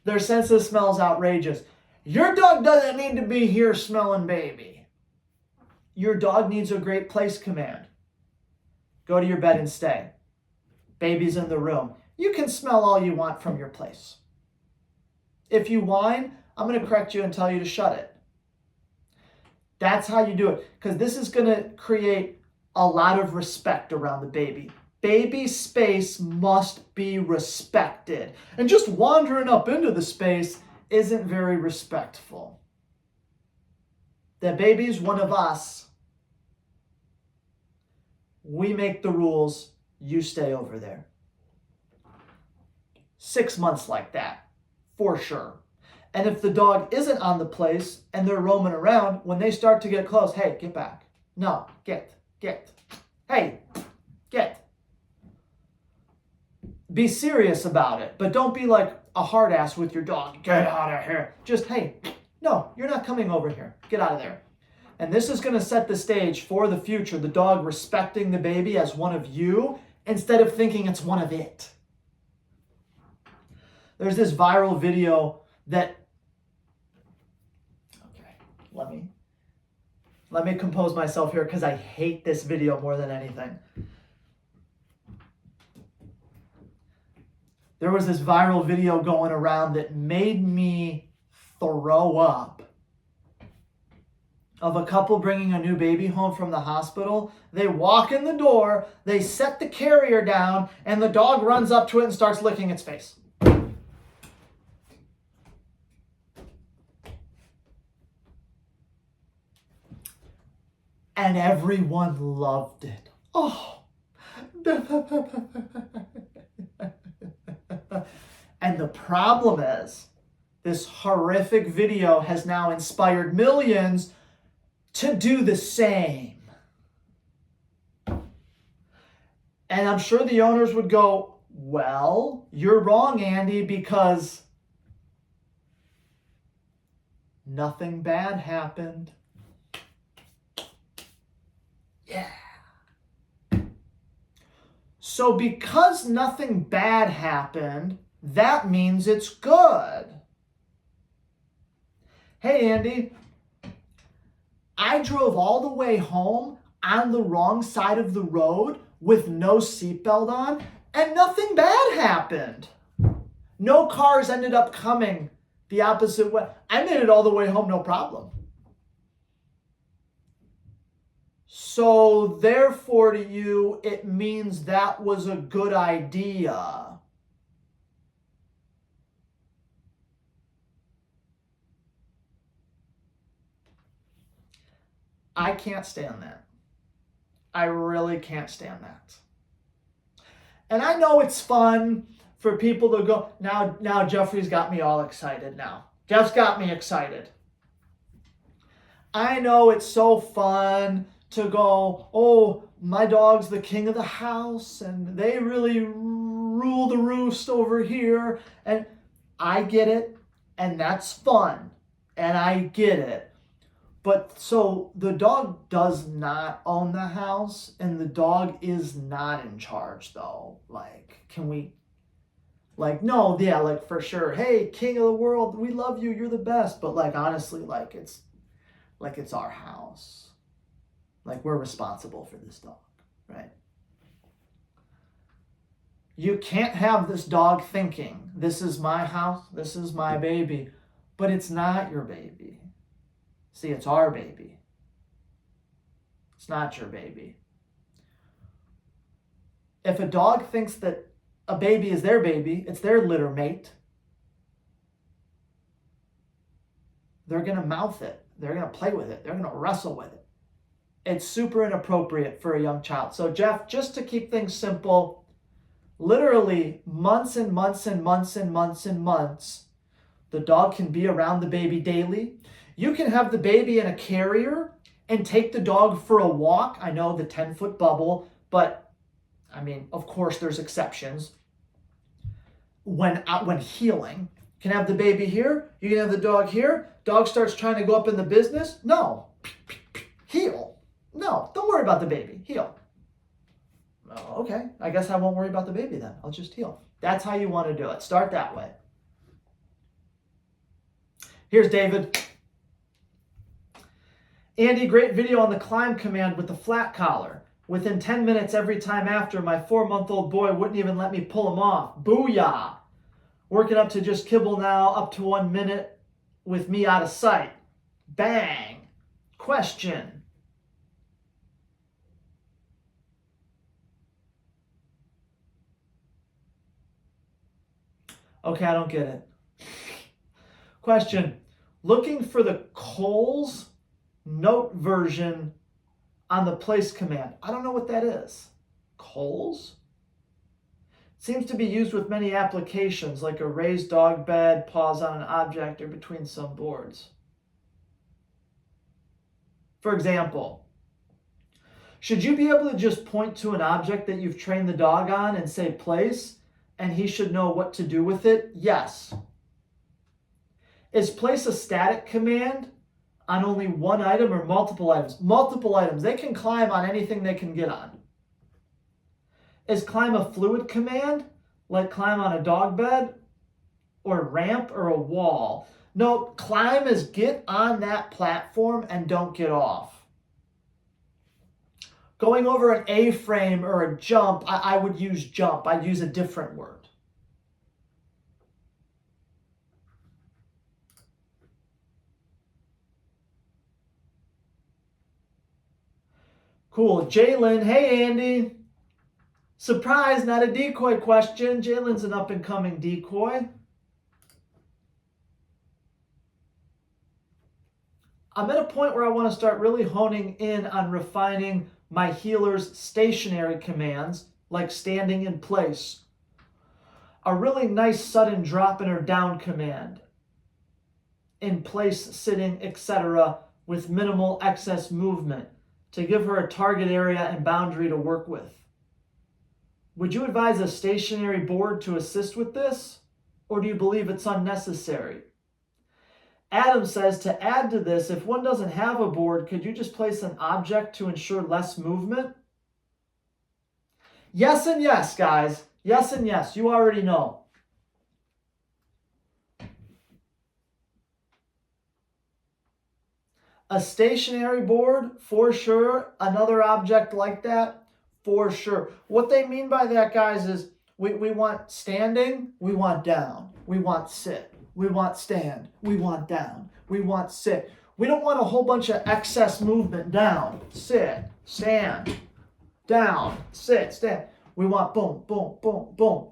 Their sense of smell is outrageous. Your dog doesn't need to be here smelling baby. Your dog needs a great place command. Go to your bed and stay. Baby's in the room. You can smell all you want from your place. If you whine, I'm going to correct you and tell you to shut it. That's how you do it, because this is going to create a lot of respect around the baby. Baby space must be respected. And just wandering up into the space isn't very respectful. The baby's one of us. We make the rules. You stay over there. 6 months like that, for sure. And if the dog isn't on the place and they're roaming around, when they start to get close, hey, get back. No, get. Hey, get. Be serious about it, but don't be like a hard ass with your dog. Get out of here. Just, hey, no, you're not coming over here. Get out of there. And this is going to set the stage for the future. The dog respecting the baby as one of you instead of thinking it's one of it. There's this viral video that, okay, let me compose myself here because I hate this video more than anything. There was this viral video going around that made me throw up of a couple bringing a new baby home from the hospital. They walk in the door, they set the carrier down, and the dog runs up to it and starts licking its face. And everyone loved it. Oh. And the problem is, this horrific video has now inspired millions to do the same. And I'm sure the owners would go, well, you're wrong, Andy, because nothing bad happened. Yeah. So because nothing bad happened, that means it's good. Hey, Andy, I drove all the way home on the wrong side of the road with no seatbelt on, and nothing bad happened. No cars ended up coming the opposite way. I made it all the way home, no problem. So therefore to you, it means that was a good idea. I can't stand that. I really can't stand that. And I know it's fun for people to go, now Jeffrey's got me all excited now. Jeff's got me excited. I know it's so fun to go, oh, my dog's the king of the house and they really rule the roost over here. And I get it, and that's fun, and I get it. But so the dog does not own the house, and the dog is not in charge, though. Like, can we, like, no, yeah, like, for sure. Hey, king of the world, we love you. You're the best. But, like, honestly, like, it's our house. Like, we're responsible for this dog, right? You can't have this dog thinking, this is my house, this is my baby, but it's not your baby. See, it's our baby. It's not your baby. If a dog thinks that a baby is their baby, it's their litter mate, they're going to mouth it. They're going to play with it. They're going to wrestle with it. It's super inappropriate for a young child. So, Jeff, just to keep things simple, literally months and months and months and months and months, the dog can be around the baby daily. You can have the baby in a carrier and take the dog for a walk. I know the 10-foot bubble, but I mean, of course, there's exceptions. When healing, you can have the baby here, you can have the dog here. Dog starts trying to go up in the business. No, heal. No, don't worry about the baby. Heal. Oh, okay, I guess I won't worry about the baby then. I'll just heal. That's how you want to do it. Start that way. Here's David. Andy, great video on the climb command with the flat collar. Within 10 minutes every time after, my 4-month-old boy wouldn't even let me pull him off. Booyah! Working up to just kibble now, up to 1 minute with me out of sight. Bang! Question. Okay, I don't get it. Question. Looking for the Coles note version on the place command. I don't know what that is. Coles? Seems to be used with many applications like a raised dog bed, pause on an object, or between some boards. For example, should you be able to just point to an object that you've trained the dog on and say place, and he should know what to do with it? Yes. Is place a static command on only one item or multiple items? Multiple items. They can climb on anything they can get on. Is climb a fluid command, like climb on a dog bed or ramp or a wall? No, climb is get on that platform and don't get off. Going over an A-frame or a jump, I would use jump. I'd use a different word. Cool. Jalen, hey Andy. Surprise, not a decoy question. Jalen's an up-and-coming decoy. I'm at a point where I want to start really honing in on refining my healer's stationary commands, like standing in place. A really nice sudden drop in or down command. In place, sitting, etc., with minimal excess movement to give her a target area and boundary to work with. Would you advise a stationary board to assist with this, or do you believe it's unnecessary? Adam says, to add to this, if one doesn't have a board, could you just place an object to ensure less movement? Yes and yes, guys. Yes and yes. You already know. A stationary board, for sure. Another object like that, for sure. What they mean by that, guys, is we want standing, we want down, we want sit, we want stand, we want down, we want sit. We don't want a whole bunch of excess movement. Down, sit, stand, down, sit, stand. We want boom, boom, boom, boom.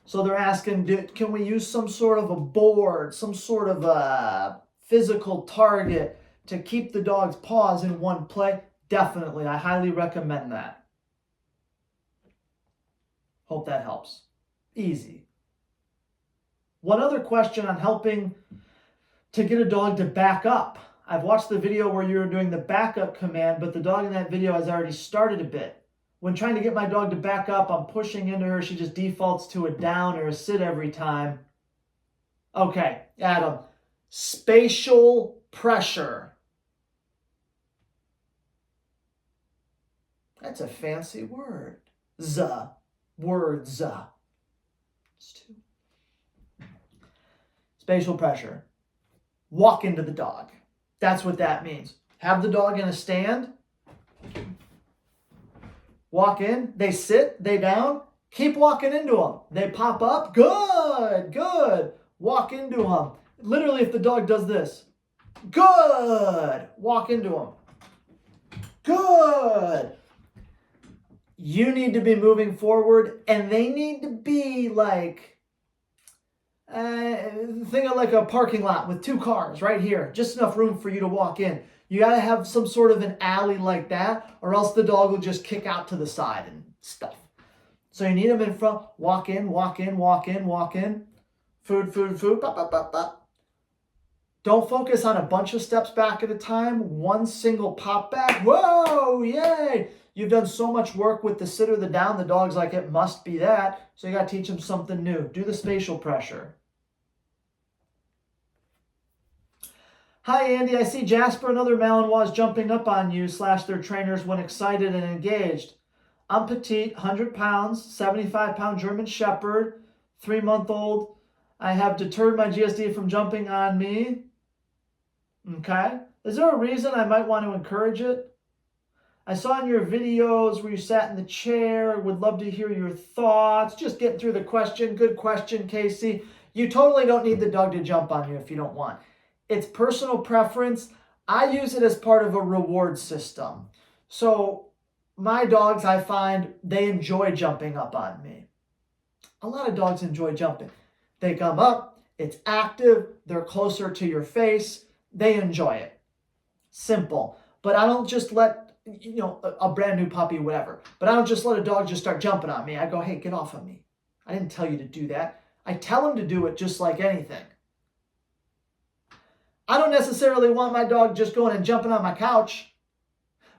So they're asking, can we use some sort of a board, some sort of a physical target to keep the dog's paws in one play? Definitely. I highly recommend that. Hope that helps. Easy. One other question on helping to get a dog to back up. I've watched the video where you were doing the backup command, but the dog in that video has already started a bit. When trying to get my dog to back up, I'm pushing into her. She just defaults to a down or a sit every time. Okay, Adam. Spatial pressure. That's a fancy word. Words. It's two. Spatial pressure. Walk into the dog. That's what that means. Have the dog in a stand. Walk in. They sit. They down. Keep walking into them. They pop up. Good. Walk into them. Literally, if the dog does this. Good. Walk into them. Good. You need to be moving forward, and they need to be like, think of like a parking lot with two cars right here. Just enough room for you to walk in. You got to have some sort of an alley like that, or else the dog will just kick out to the side and stuff. So you need them in front. Walk in, walk in, walk in, walk in. Food. Bop, bop, bop, bop. Don't focus on a bunch of steps back at a time. One single pop back. Whoa, yay. You've done so much work with the sit or the down. The dog's like, it must be that. So you got to teach them something new. Do the spatial pressure. Hi, Andy. I see Jasper and other Malinois jumping up on you / their trainers when excited and engaged. I'm petite, 100 pounds, 75-pound German Shepherd, 3-month-old. I have deterred my GSD from jumping on me. Okay. Is there a reason I might want to encourage it? I saw in your videos where you sat in the chair. Would love to hear your thoughts. Just getting through the question. Good question, Casey. You totally don't need the dog to jump on you if you don't want. It's personal preference. I use it as part of a reward system. So my dogs, I find, they enjoy jumping up on me. A lot of dogs enjoy jumping. They come up. It's active. They're closer to your face. They enjoy it. Simple. But I don't just let a brand new puppy, whatever. But I don't just let a dog just start jumping on me. I go, hey, get off of me. I didn't tell you to do that. I tell him to do it just like anything. I don't necessarily want my dog just going and jumping on my couch.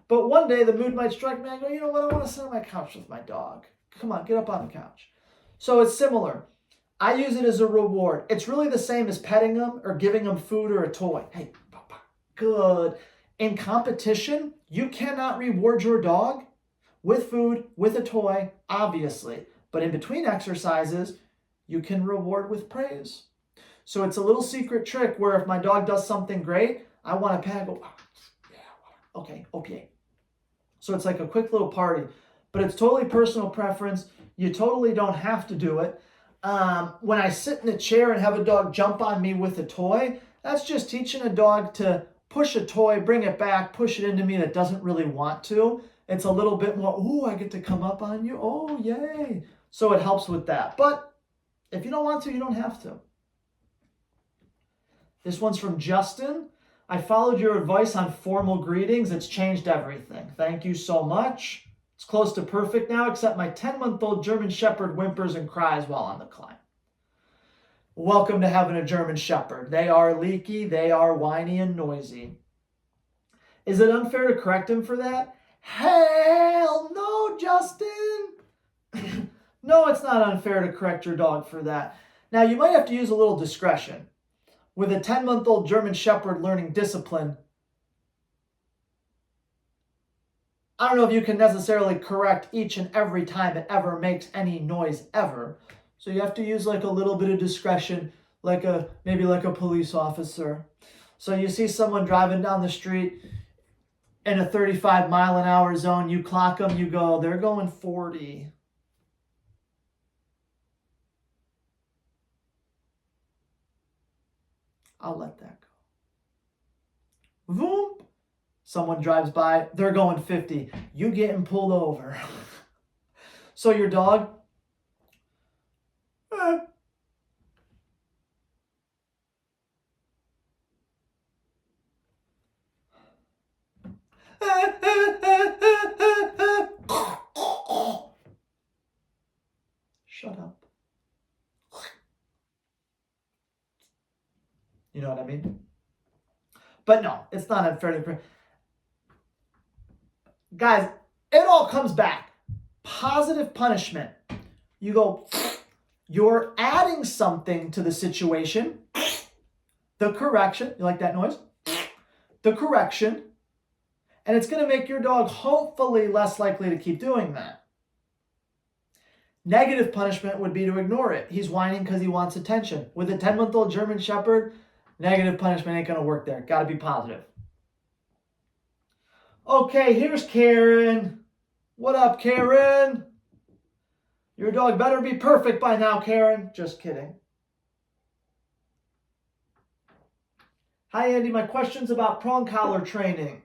But one day the mood might strike me. I go, you know what? I want to sit on my couch with my dog. Come on, get up on the couch. So it's similar. I use it as a reward. It's really the same as petting them or giving them food or a toy. Hey, papa, good. In competition, you cannot reward your dog with food, with a toy, obviously. But in between exercises, you can reward with praise. So it's a little secret trick where if my dog does something great, I want to pat, go, yeah, okay. So it's like a quick little party. But it's totally personal preference. You totally don't have to do it. When I sit in a chair and have a dog jump on me with a toy, that's just teaching a dog to push a toy, bring it back, push it into me that doesn't really want to. It's a little bit more, ooh, I get to come up on you. Oh, yay. So it helps with that. But if you don't want to, you don't have to. This one's from Justin. I followed your advice on formal greetings. It's changed everything. Thank you so much. It's close to perfect now, except my 10-month-old German Shepherd whimpers and cries while on the climb. Welcome to having a German Shepherd. They are leaky, they are whiny and noisy. Is it unfair to correct him for that? Hell no, Justin. No, it's not unfair to correct your dog for that. Now, you might have to use a little discretion. With a 10-month-old German Shepherd learning discipline, I don't know if you can necessarily correct each and every time it ever makes any noise ever. So you have to use like a little bit of discretion, maybe like a police officer. So you see someone driving down the street in a 35-mile-an-hour zone, you clock them, you go, they're going 40. I'll let that go. Vroom. Someone drives by, they're going 50. You getting pulled over. So your dog, shut up. You know what I mean? But no, it's not unfair to... Guys, it all comes back. Positive punishment. You go, you're adding something to the situation. The correction. You like that noise? The correction. And it's going to make your dog hopefully less likely to keep doing that. Negative punishment would be to ignore it. He's whining because he wants attention. With a 10-month-old German Shepherd, negative punishment ain't going to work there. Got to be positive. Okay, here's Karen. What up, Karen? Your dog better be perfect by now, Karen. Just kidding. Hi, Andy. My question's about prong collar training.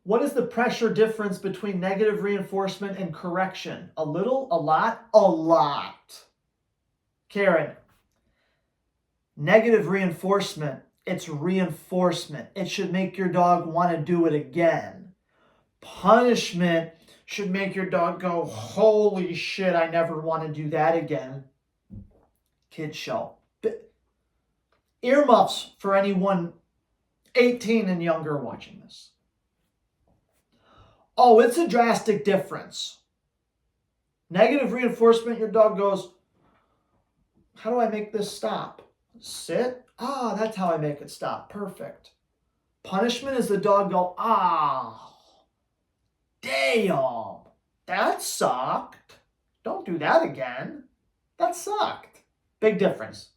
What is the pressure difference between negative reinforcement and correction? A little, a lot, a lot. Karen, negative reinforcement, it's reinforcement. It should make your dog want to do it again. Punishment should make your dog go, holy shit, I never want to do that again. Kid show. Earmuffs for anyone 18 and younger watching this. Oh, it's a drastic difference. Negative reinforcement, your dog goes, how do I make this stop? Sit? Ah, that's how I make it stop. Perfect. Punishment is the dog go, ah, damn, that sucked. Don't do that again. That sucked. Big difference.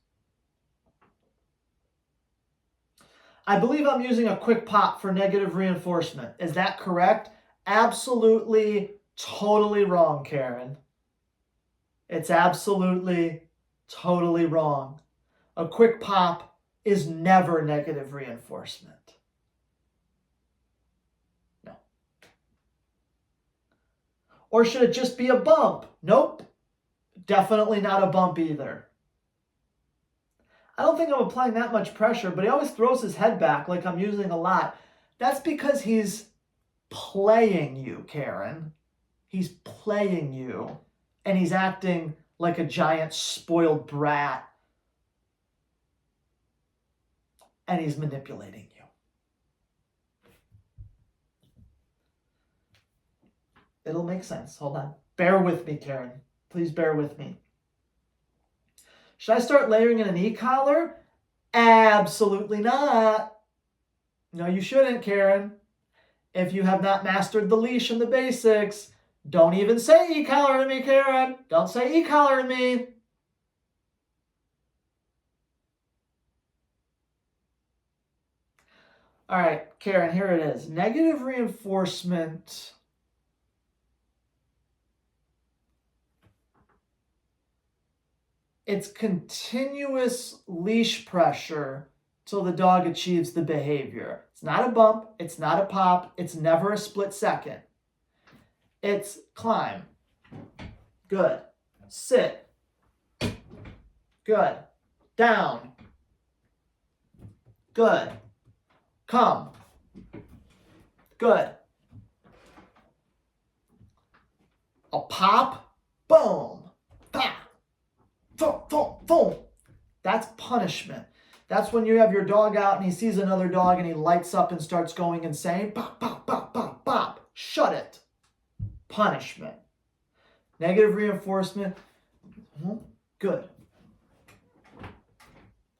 I believe I'm using a quick pop for negative reinforcement. Is that correct? Absolutely, totally wrong, Karen. It's absolutely, totally wrong. A quick pop is never negative reinforcement. No. Or should it just be a bump? Nope. Definitely not a bump either. I don't think I'm applying that much pressure, but he always throws his head back like I'm using a lot. That's because he's playing you, Karen. He's playing you. And he's acting like a giant spoiled brat. And he's manipulating you. It'll make sense. Hold on. Bear with me, Karen. Please bear with me. Should I start layering in an e-collar? Absolutely not. No, you shouldn't, Karen. If you have not mastered the leash and the basics, don't even say e-collar to me, Karen. Don't say e-collar to me. All right, Karen, here it is. Negative reinforcement. It's continuous leash pressure till the dog achieves the behavior. It's not a bump. It's not a pop. It's never a split second. It's climb. Good. Sit. Good. Down. Good. Come. Good. A pop. Boom. Pop. Boom, boom, boom. That's punishment. That's when you have your dog out and he sees another dog and he lights up and starts going insane. Pop, pop, pop, pop, pop. Shut it. Punishment. Negative reinforcement. Good.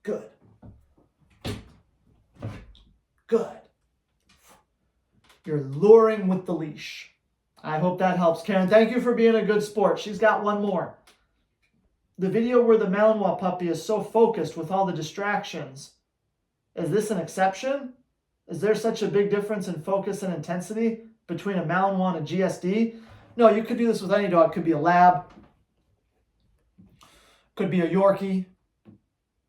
Good. Good. You're luring with the leash. I hope that helps. Karen, thank you for being a good sport. She's got one more. The video where the Malinois puppy is so focused with all the distractions. Is this an exception? Is there such a big difference in focus and intensity between a Malinois and a GSD? No, you could do this with any dog. Could be a Lab, could be a Yorkie,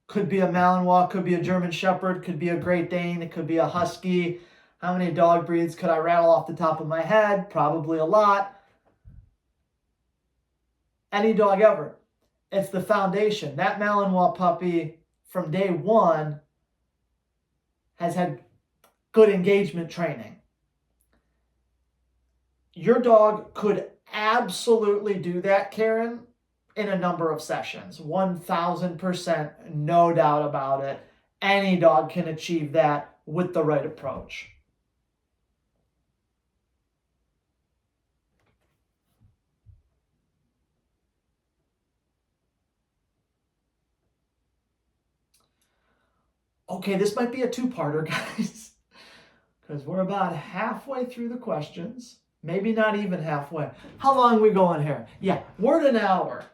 could be a Malinois, could be a German Shepherd, could be a Great Dane, it could be a Husky. How many dog breeds could I rattle off the top of my head? Probably a lot. Any dog ever. It's the foundation. That Malinois puppy from day one has had good engagement training. Your dog could absolutely do that, Karen, in a number of sessions. 1000%, no doubt about it. Any dog can achieve that with the right approach. Okay, this might be a two-parter, guys, because we're about halfway through the questions. Maybe not even halfway. How long are we going here? Yeah, we're at an hour.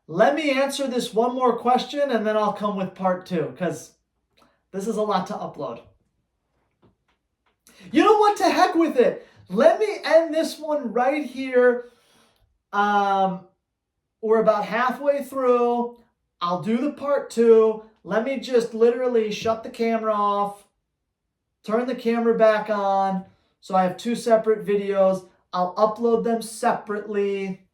Let me answer this one more question, and then I'll come with part two, because this is a lot to upload. You know what? To heck with it. Let me end this one right here. We're about halfway through. I'll do the part two. Let me just literally shut the camera off, turn the camera back on, so I have two separate videos. I'll upload them separately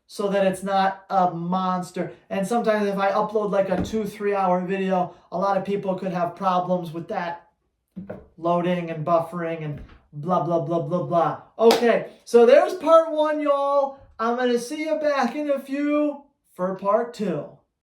so that it's not a monster. And sometimes if I upload like a 2-3 hour video, a lot of people could have problems with that loading and buffering and blah, blah, blah, blah, blah. Okay, so there's part one, y'all. I'm going to see you back in a few for part two.